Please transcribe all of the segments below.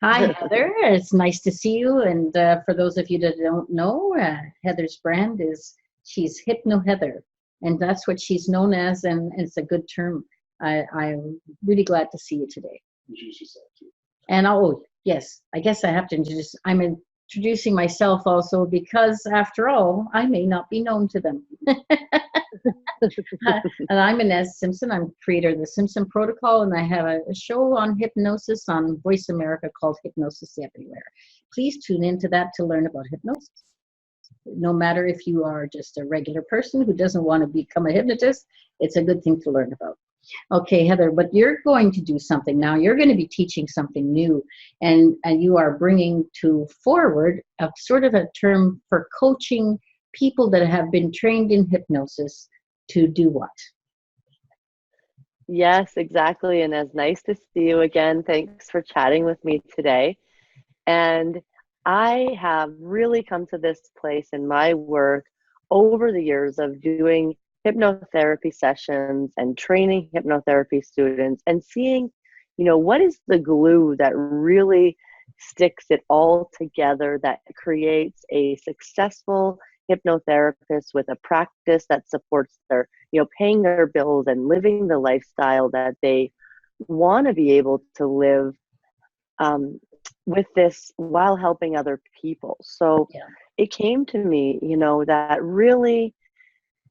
Hi, Heather. It's nice to see you. And for those of you that don't know, Heather's brand is she's Hypno Heather, and that's what she's known as, and it's a good term. I'm really glad to see you today. Introduce yourself too. And oh, yes, I guess I have to introduce. I'm introducing myself also because, after all, I may not be known to them. And I'm Inez Simpson. I'm creator of the Simpson Protocol, and I have a show on hypnosis on Voice America called Hypnosis Everywhere. Please tune into that to learn about hypnosis. No matter if you are just a regular person who doesn't want to become a hypnotist, it's a good thing to learn about. Okay, Heather, but you're going to do something now. You're going to be teaching something new, and you are bringing to forward a sort of a term for coaching people that have been trained in hypnosis to do what? Yes, exactly. And it's nice to see you again. Thanks for chatting with me today. And I have really come to this place in my work over the years of doing hypnotherapy sessions and training hypnotherapy students and seeing, what is the glue that really sticks it all together that creates a successful hypnotherapist with a practice that supports their, paying their bills and living the lifestyle that they want to be able to live, with this while helping other people. So Yeah. it came to me, that really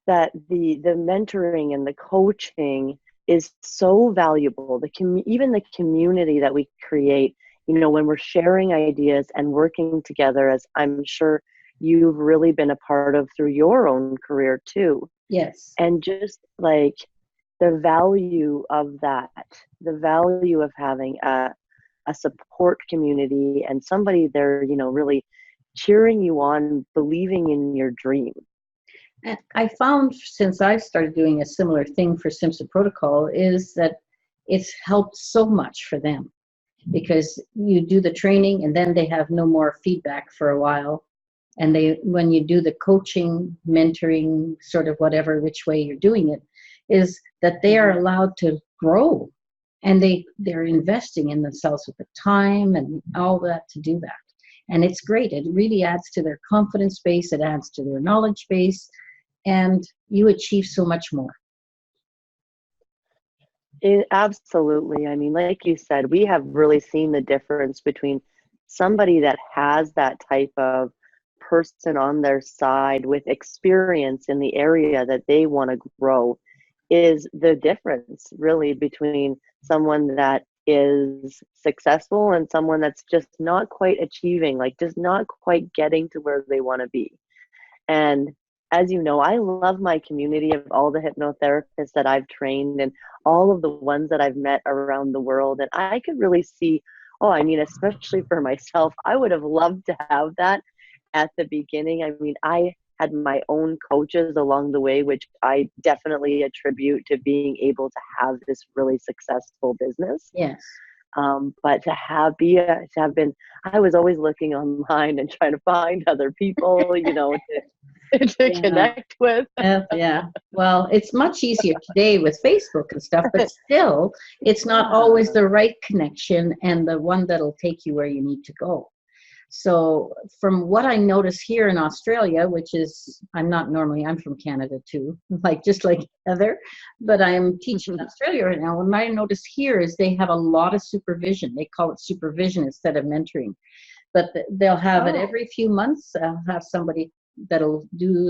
that the mentoring and the coaching is so valuable. Even the community that we create, when we're sharing ideas and working together, as I'm sure you've really been a part of through your own career too. Yes. And just like the value of that, the value of having a support community and somebody there, really cheering you on, believing in your dream. And I found since I started doing a similar thing for Simpson Protocol is that it's helped so much for them because you do the training and then they have no more feedback for a while. And when you do the coaching, mentoring, sort of whatever, which way you're doing it, is that they are allowed to grow and they're investing in themselves with the time and all that to do that. And it's great. It really adds to their confidence base. It adds to their knowledge base. And you achieve so much more. Absolutely. I mean, like you said, we have really seen the difference between somebody that has that type of person on their side with experience in the area that they want to grow is the difference really between someone that is successful and someone that's just not quite achieving, like just not quite getting to where they want to be. And as you know, I love my community of all the hypnotherapists that I've trained and all of the ones that I've met around the world. And I could really see, especially for myself, I would have loved to have that at the beginning. I mean, I had my own coaches along the way, which I definitely attribute to being able to have this really successful business. Yes. But I was always looking online and trying to find other people, to connect with. Yeah. Well, it's much easier today with Facebook and stuff, but still, it's not always the right connection and the one that'll take you where you need to go. So from what I notice here in Australia, which is, I'm from Canada too, just like Heather, but I'm teaching in Australia right now. And what I notice here is they have a lot of supervision. They call it supervision instead of mentoring. But they'll have it every few months. I'll have somebody that'll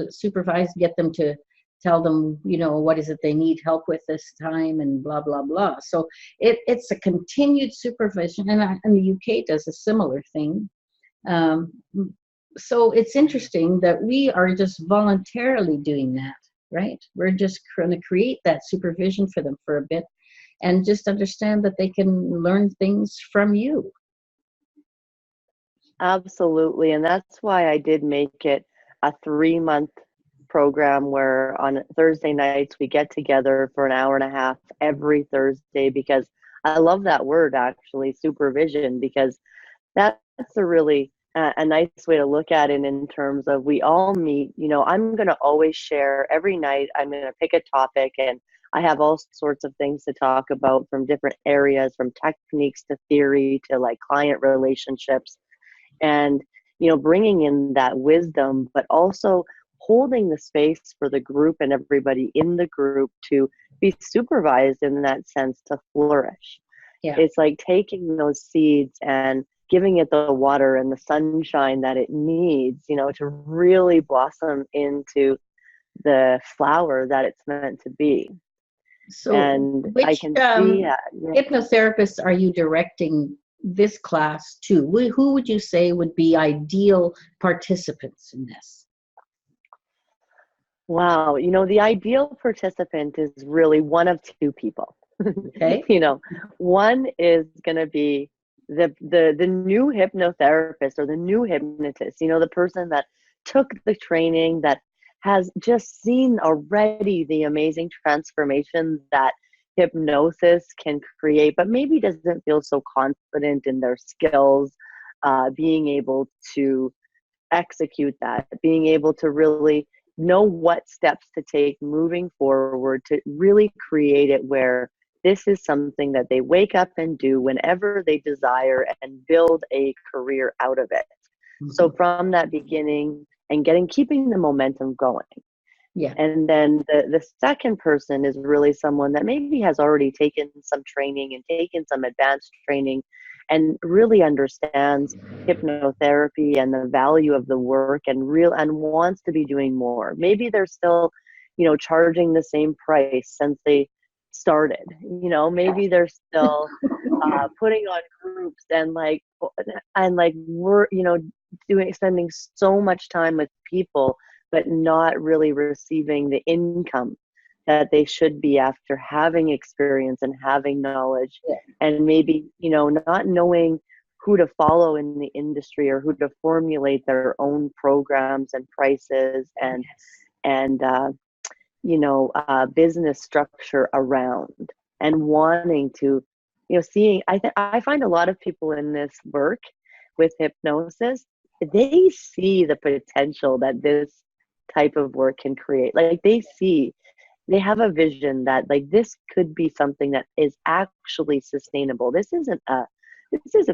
supervise, get them to tell them, what is it they need help with this time and blah, blah, blah. So it's a continued supervision. And the UK does a similar thing. So it's interesting that we are just voluntarily doing that, right? We're just going to create that supervision for them for a bit and just understand that they can learn things from you. Absolutely. And that's why I did make it a 3-month program where on Thursday nights we get together for an hour and a half every Thursday, because I love that word, actually, supervision, because that's a really a nice way to look at it in terms of we all meet. I'm going to always share every night. I'm going to pick a topic and I have all sorts of things to talk about from different areas, from techniques to theory to like client relationships. And, bringing in that wisdom, but also holding the space for the group and everybody in the group to be supervised in that sense to flourish. Yeah. It's like taking those seeds and giving it the water and the sunshine that it needs, to really blossom into the flower that it's meant to be. So And I which can see that. Yeah. hypnotherapists are you directing this class to? Who would you say would be ideal participants in this? Wow. The ideal participant is really one of two people. Okay. One is going to be the new hypnotherapist or the new hypnotist, the person that took the training, that has just seen already the amazing transformation that hypnosis can create, but maybe doesn't feel so confident in their skills, being able to execute that, being able to really know what steps to take moving forward to really create it where this is something that they wake up and do whenever they desire and build a career out of it. Mm-hmm. So from that beginning and keeping the momentum going. Yeah. And then the second person is really someone that maybe has already taken some training and taken some advanced training and really understands hypnotherapy and the value of the work and wants to be doing more. Maybe they're still, charging the same price since they started. Maybe they're still putting on groups and we're, spending so much time with people, but not really receiving the income that they should be after having experience and having knowledge, and maybe, not knowing who to follow in the industry or who to formulate their own programs and prices and business structure around, and wanting to, seeing, I find a lot of people in this work with hypnosis, they see the potential that this type of work can create. Like they have a vision that like this could be something that is actually sustainable. This isn't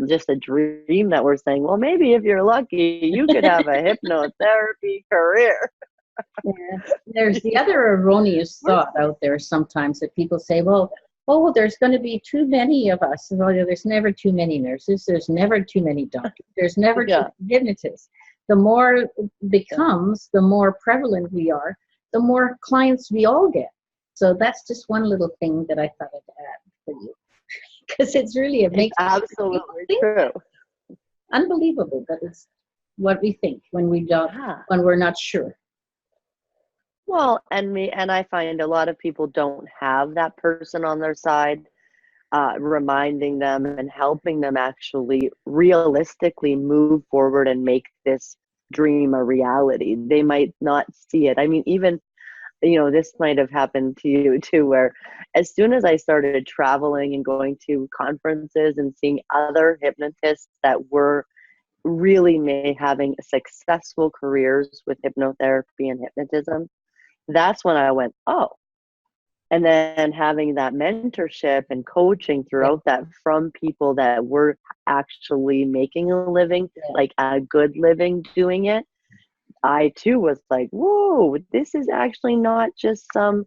just a dream that we're saying, well, maybe if you're lucky, you could have a hypnotherapy career. Yeah. There's the other erroneous thought out there sometimes that people say, well, oh, there's going to be too many of us. Well, there's never too many nurses. There's never too many doctors. There's never too many hypnotists. The more it becomes, the more prevalent we are, the more clients we all get. So that's just one little thing that I thought I'd add for you. Because it makes absolutely true. Unbelievable, but it's what we think when we're not sure. Well, and I find a lot of people don't have that person on their side, reminding them and helping them actually realistically move forward and make this dream a reality. They might not see it. I mean, even, this might have happened to you too, where as soon as I started traveling and going to conferences and seeing other hypnotists that were really having successful careers with hypnotherapy and hypnotism, that's when I went, oh. And then having that mentorship and coaching throughout that from people that were actually making a living, like a good living doing it, I too was like, whoa, this is actually not just some,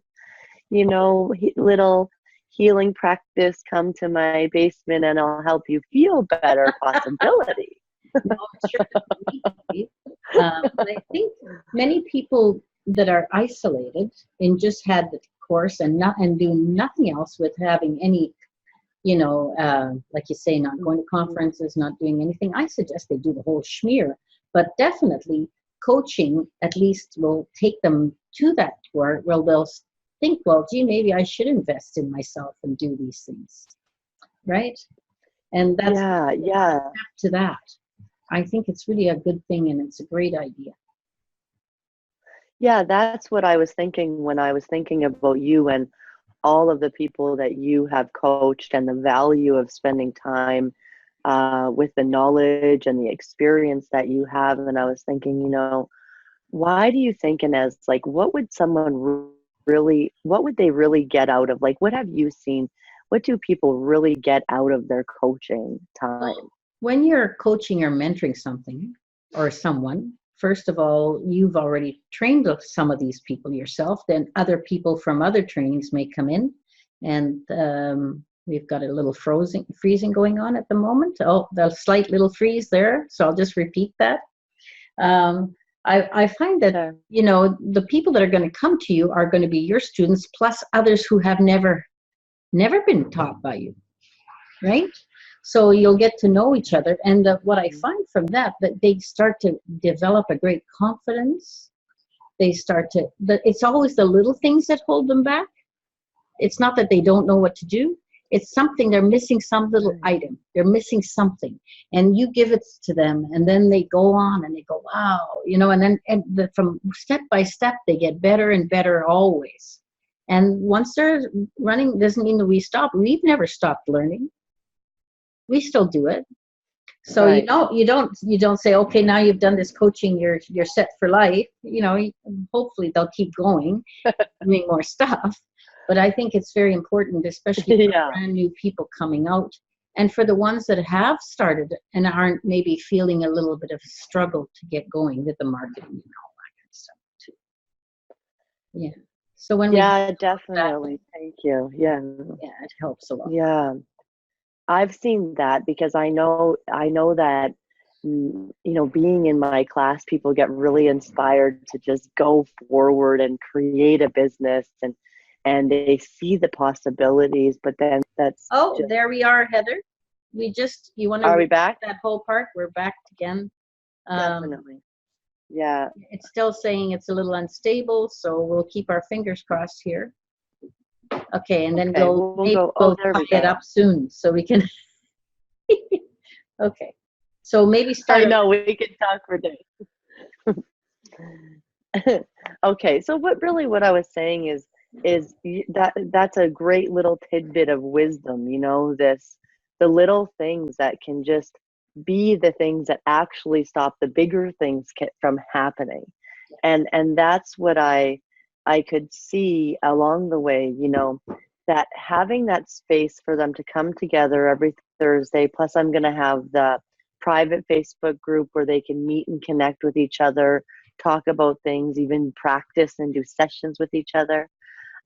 little healing practice, come to my basement and I'll help you feel better possibility. No, sure. I think many people that are isolated and just had the course and do nothing else with having any, like you say, not going to conferences, not doing anything. I suggest they do the whole schmear, but definitely coaching at least will take them to that where they'll think, well, gee, maybe I should invest in myself and do these things, right? And that's to that. I think it's really a good thing and it's a great idea. Yeah, that's what I was thinking when I was thinking about you and all of the people that you have coached and the value of spending time with the knowledge and the experience that you have. And I was thinking, why do you think, and as like, what would someone what would they really get out of, like, what have you seen? What do people really get out of their coaching time? Well, when you're coaching or mentoring something or someone, first of all, you've already trained some of these people yourself. Then other people from other trainings may come in, and we've got a little freezing going on at the moment. Oh, the slight little freeze there. So I'll just repeat that. I find that, Sure. the people that are going to come to you are going to be your students plus others who have never been taught by you, right? So you'll get to know each other. And what I find from that they start to develop a great confidence. They start to, it's always the little things that hold them back. It's not that they don't know what to do. It's something, they're missing some little item. They're missing something. And you give it to them, and then they go on and they go, wow, from step by step, they get better and better always. And once they're running, doesn't mean that we stop. We've never stopped learning. We still do it. So Right. you don't say, okay, now you've done this coaching, you're set for life. Hopefully they'll keep going, doing more stuff. But I think it's very important, especially for brand new people coming out, and for the ones that have started and aren't maybe feeling a little bit of struggle to get going with the marketing and all that kind of stuff too. Yeah. So when definitely. Thank you. Yeah. it helps a lot. Yeah. I've seen that because I know that, being in my class, people get really inspired to just go forward and create a business, and they see the possibilities, but then There we are, Heather. You want to are we back? that whole part? We're back again. Definitely. Yeah. It's still saying it's a little unstable, so we'll keep our fingers crossed here. Okay, and then we'll tie it up soon so we can. Okay, so maybe start. I know we could talk for days. Okay, so what I was saying is that's a great little tidbit of wisdom. The little things that can just be the things that actually stop the bigger things from happening, and that's what I could see along the way, that having that space for them to come together every Thursday, plus I'm going to have the private Facebook group where they can meet and connect with each other, talk about things, even practice and do sessions with each other.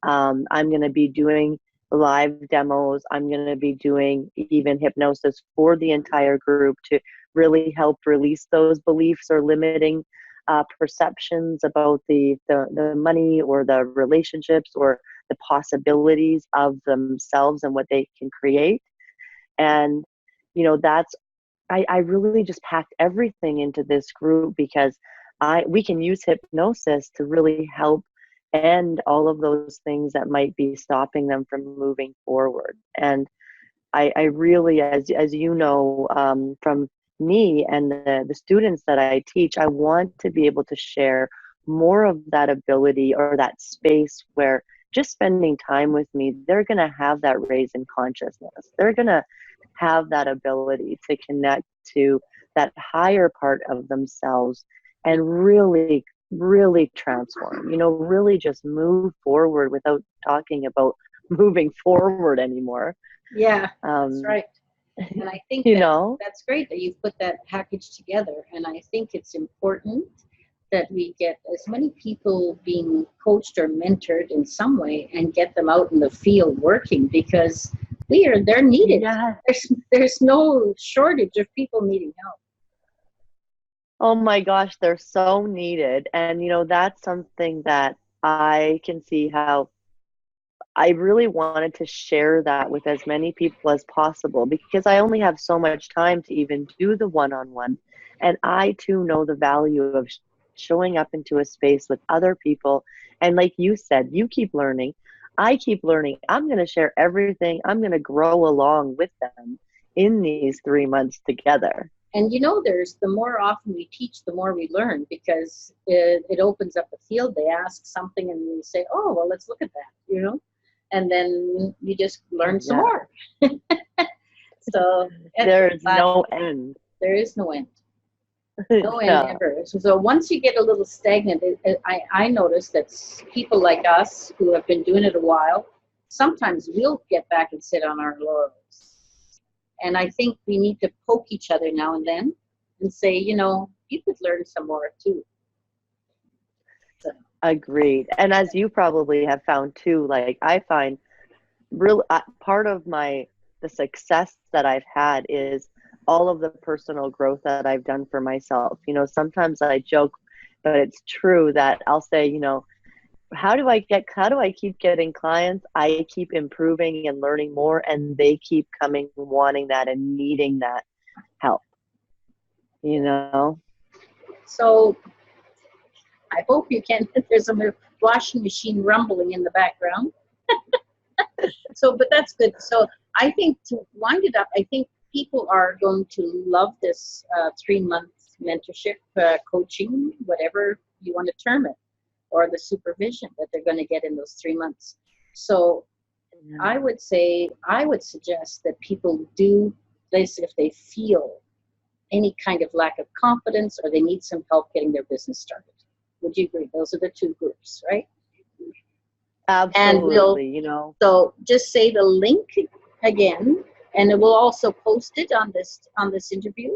I'm going to be doing live demos. I'm going to be doing even hypnosis for the entire group to really help release those beliefs or limiting perceptions about the money or the relationships or the possibilities of themselves and what they can create. And I really just packed everything into this group because we can use hypnosis to really help end all of those things that might be stopping them from moving forward. And I really, as you know, from me and the students that I teach, I want to be able to share more of that ability or that space where just spending time with me, they're going to have that raise in consciousness. They're going to have that ability to connect to that higher part of themselves and really, really transform, really just move forward without talking about moving forward anymore. Yeah, that's right. And I think that's great that you've put that package together. And I think it's important that we get as many people being coached or mentored in some way and get them out in the field working, because they're needed. Yeah. There's no shortage of people needing help. Oh my gosh, they're so needed. And that's something that I can see how I really wanted to share that with as many people as possible, because I only have so much time to even do the one-on-one. And I too know the value of showing up into a space with other people. And like you said, you keep learning. I keep learning. I'm going to share everything. I'm going to grow along with them in these 3 months together. And there's the more often we teach, the more we learn, because it opens up the field. They ask something and we say, oh, well, let's look at that, and then you just learn some more. So there's no end. There is no end. No end Yeah. ever. So once you get a little stagnant, I notice that people like us who have been doing it a while, sometimes we'll get back and sit on our laurels. And I think we need to poke each other now and then and say, you could learn some more too. So, Agreed. And as you probably have found too, like I find real part of the success that I've had is all of the personal growth that I've done for myself. Sometimes I joke, but it's true that I'll say, how do I keep getting clients? I keep improving and learning more, and they keep coming wanting that and needing that help, you know? so I hope you can. There's a washing machine rumbling in the background. But that's good. So I think to wind it up, I think people are going to love this 3-month mentorship, coaching, whatever you want to term it, or the supervision that they're going to get in those 3 months. So I would suggest that people do this if they feel any kind of lack of confidence or they need some help getting their business started. Would you agree? Those are the 2 groups, right? Absolutely, So just say the link again, and it will also post it on this interview,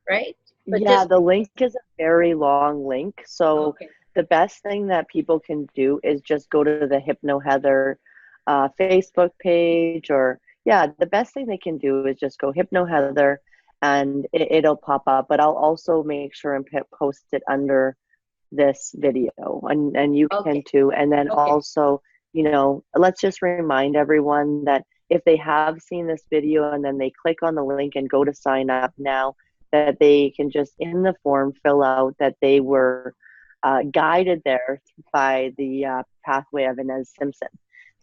right? But Yeah, the link is a very long link. So okay. the best thing that people can do is just go to the Hypno Heather Facebook page, or the best thing they can do is just go Hypno Heather, and it'll pop up. But I'll also make sure and post it under this video, and you can too. And then also, let's just remind everyone that if they have seen this video and then they click on the link and go to sign up now, that they can just in the form fill out that they were guided there by the pathway of Inez Simpson.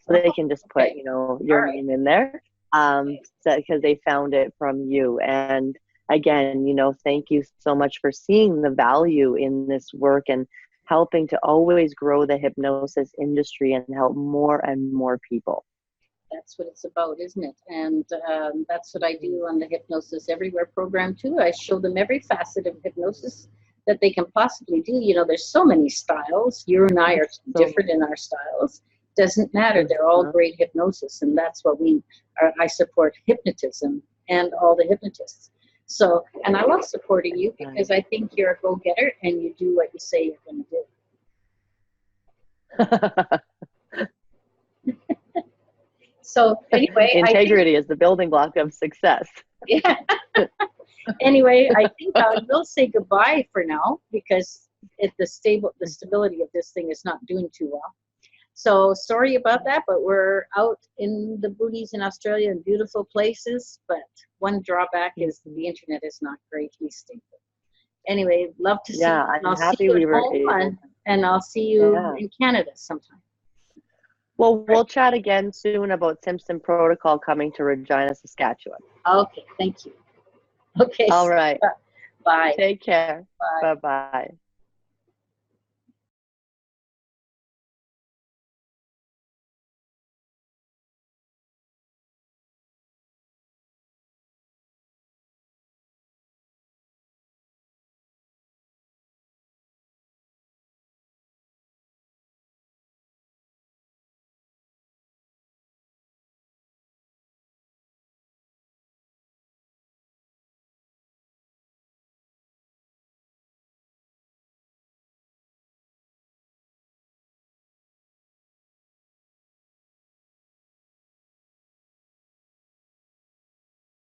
So they can just put, your name in there, because they found it from you. And again, thank you so much for seeing the value in this work and helping to always grow the hypnosis industry and help more and more people. That's what it's about, isn't it? And that's what I do on the Hypnosis Everywhere program too. I show them every facet of hypnosis that they can possibly do. There's so many styles. You and I are different in our styles. Doesn't matter. They're all great hypnosis, and that's what I support hypnotism and all the hypnotists. So, and I love supporting you because I think you're a go-getter and you do what you say you're going to do. So anyway, integrity is the building block of success. Yeah. Anyway, I think I will say goodbye for now because the stability of this thing is not doing too well. So sorry about that, but we're out in the boonies in Australia in beautiful places. But one drawback is the internet is not greatly stable. Anyway, love to see you. I'm I'll happy see you we at were home, and I'll see you in Canada sometime. Well, we'll chat again soon about Simpson Protocol coming to Regina, Saskatchewan. Okay, thank you. Okay. All right. Bye. Take care. Bye. Bye-bye.